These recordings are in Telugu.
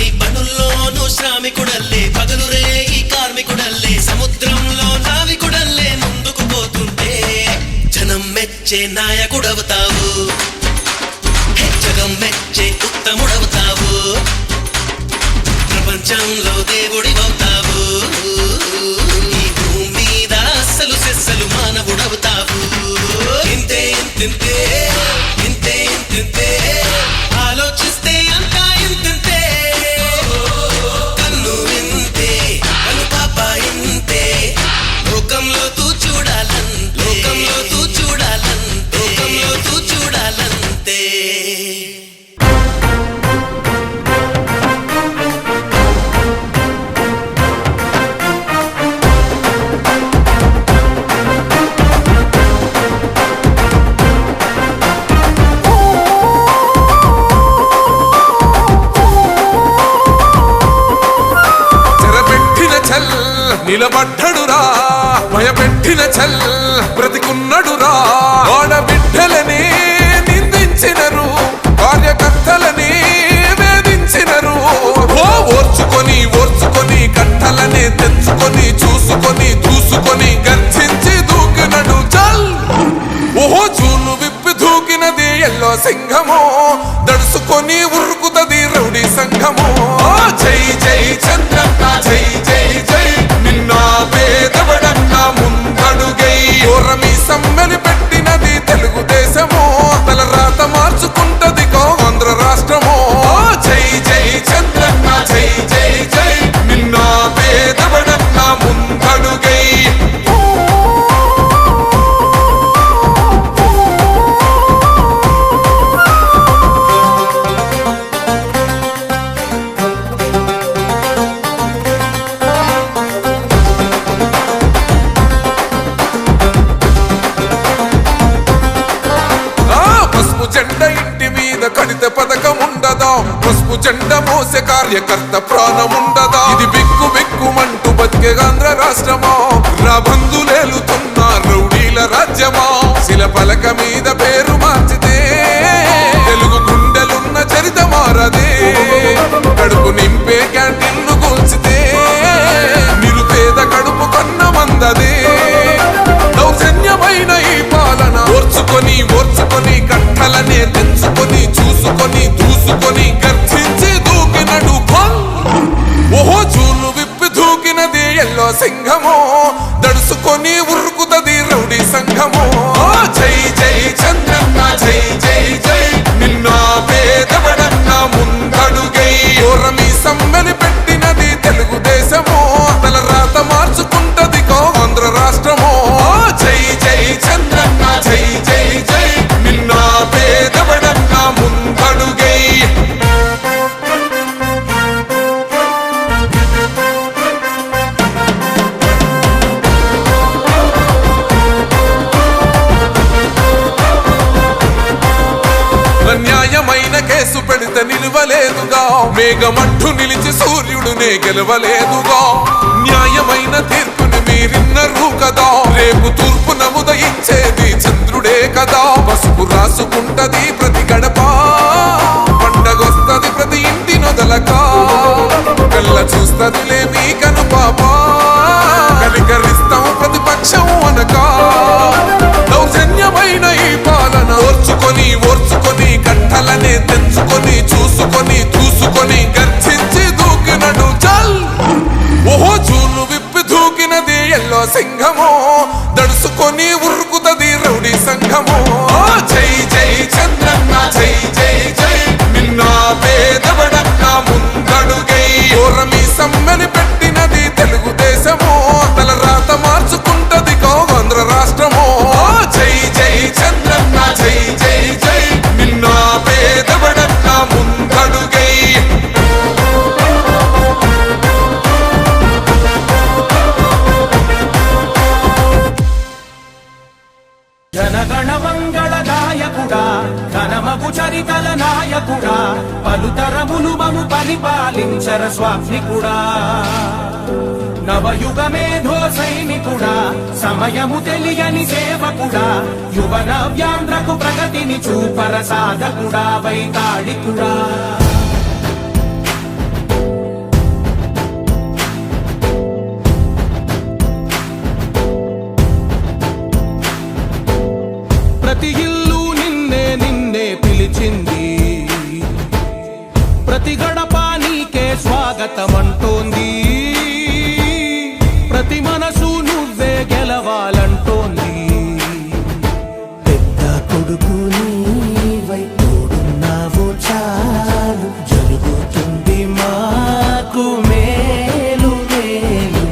అన్ని పనుల్లోనూ శ్రామికుడల్లే పగలురే ఈ కార్మికుడల్లే సముద్రంలో నావికుడల్లే ముందుకు పోతుంటే జనం మెచ్చే నాయకుడవుతావు జగం మెచ్చే ఉత్తముడవుతావు ప్రపంచంలో దేవుడివవుతావు ఈ భూమి మీద అస్సలు సెస్సలు మానవుడవుతావు ఇంతే ఇంతింతే ఇంతే ఇంతింతే ఆలోచిస్తే అంతా ఇంతింతే కన్ను ఇంతే కను పాప ఇంతే లోకంలో తూ చూడాలంతే లోకంలో తూ చూడాలంతే లోకంలో తూ చూడాలంతే నిలబడ్డడురా భయపెట్టిన చల్ బ్రతికున్నడురా ఆడబిడ్డలని నిందించినరు కార్యకర్తలని వేధించినరు ఓర్చుకొని ఓర్చుకొని కట్టలనే తెంచుకొని చూసుకొని దూసుకొని గర్జించి దూకినడు చల్ ఓహో చూలు విప్పి దూకినది ఎల్లో సింహమో దడుసుకొని ఉరుకుతది రౌడీ సంఘమో జై జై చంద్రన్న జై జై జై నిన్న పేదవడన్న ముందడుగై ఓరమి సమ్మెలి పెట్టినది తెలుగుదేశమో తల రాత మార్చుకుంటది ఆంధ్ర రాష్ట్రమో జై జై చంద్రన్న జై జై జై నిన్న పేదవడన్న ముందడుగై జెండ ఇంటి మీద కడిత పథకం ఉండదా పసుపు జెండ మోసే కార్యకర్త ప్రాణముండదా ఇది బిక్కు బిక్కుమంటూ బతికే ఆంధ్ర రాష్ట్రమా రాబందులేలుతున్న రౌడీల రాజ్యమా శిల పలక మీద పేరు మార్చితే తెలుగు గుండెలున్న చరిత మారదే కడుపు నింపే క్యాంటీన్లు కూల్చితే నిరుపేద కడుపు కన్న మందదే దౌర్జన్యమైన ఈ పాలన ఓర్చుకొని ఓర్చుకొని కట్టలనే తెంచుకొని చూసుకొని దూసుకొని గర్జించి దూకినడు ఓహో చూలు విప్పి దూకినది ఎల్లో సింహమో దడుసుకొని ఉరుకుతది రౌడీ సంఘమో జై జై చంద్రన్న జై జై జై నిన్న పేదవడన్న ముందడుగై ఓరమి సమ్మెలి పెట్టినది తెలుగుదేశమో తల రాత మార్చుకుంటది ఆంధ్ర రాష్ట్రమో జై జై చంద్రన్న జై జై జై నిన్న పేదవడన్న ముందడుగై న్యాయమైన కేసు పెడితే నిలవలేదుగా మేఘమంటూ నిలిచి సూర్యుడునే గెలవలేదుగా న్యాయమైన తీర్పుని మీరిన్నరు కదా రేపు తూర్పు నముదయించేది చంద్రుడే కదా పసుపు రాసుకుంటది ప్రతి గడప పండగొస్తది ప్రతి ఇంటి నొదలక కళ్ళ చూస్తదిలే మీ కను పాప కలికరిస్తాం ప్రతిపక్షం అనక దౌర్జన్యమైన ఈ పాలన ఓర్చుకొని ఓర్చుకొని కట్టలనే తెంచుకొని చూసుకొని దూసుకొని గర్జించి దూకినడు చల్ ఓహో చూలు విప్పి దూకినది ఎల్లో సింహమో దడుసుకొని ఉరుకుతది రౌడీ సంఘమో జై జై చంద్రన్న జై జై జై నిన్న పేదవడన్న ముందడుగై ఓరమి సమ్మెలి పెట్టినది తెలుగుదేశమో తల రాత మార్చుకుంటది ఆంధ్ర రాష్ట్రమో జై జై చంద్రన్న జై జై జై నిన్న పేదవడన్న ముందడుగై జనగణ మంగళ నాయకుడా ఘనమగు చరితల నాయకుడా పలుతరములు మము పరిపాలించర స్వామికుడా నవయుగ మేధో సైనికుడా సమయము తెలియని సేవకుడా యువన వ్యాంధ్రకు ప్రగతిని చూపర సాధకుడా వైతాళికుడా నీకే స్వాగతమంటోంది ప్రతి మనసు నువ్వే గెలవాలంటోంది పెద్ద కొడుకు నీవై తోడున్నావు చాలు జరుగుతుంది మాకు మేలు మేలు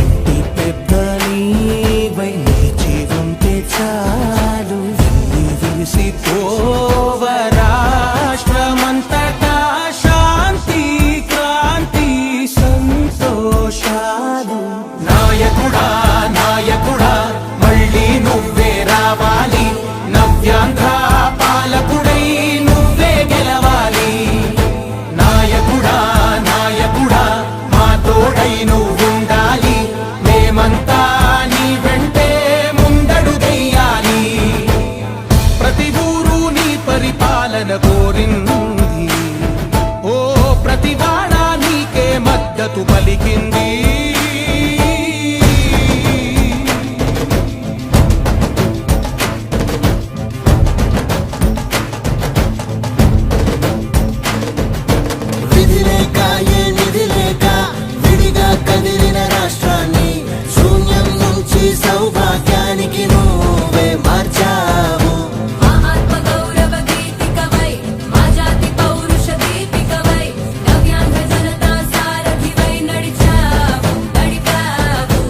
ఇంటి పెద్ద నీవై నిలిచి ఉంటే చాలు విలిసి పోవ రాష్ట్రమంతటా శాంతి క్రాంతి సంతోషాలు నాయకుడా నాయకుడా మళ్ళీ నువ్వే రావాలి నవ్యాంధ్ర పాలకుడై నువ్వే గెలవాలి నాయకుడా నాయకుడా మా తోడై నువ్వుండాలి మేమంతా నీ వెంటే ముందడుగెయ్యాలి ప్రతి ఊరు నీ పరిపాలన కోరింది ఓ ప్రతివాడ నీకే మద్దతు పలికింది విధి లేక ఏ నిధి లేక విడిగా కదిలిన రాష్ట్రాన్ని శూన్యం నుంచి సౌభాగ్యానికి నువ్వే మార్చావు మా ఆత్మ గౌరవ గీతికవై మా జాతి పౌరుష దీపికవై నవ్యాంధ్ర జనతా సారథివై నడిచావు నడిపావు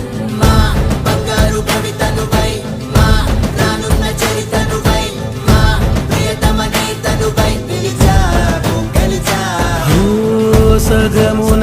మా బంగారు భవితనువై మా రానున్న చరితనువై మా ప్రియతమ నేతనువై పిలిచావు గెలిచావు సగముల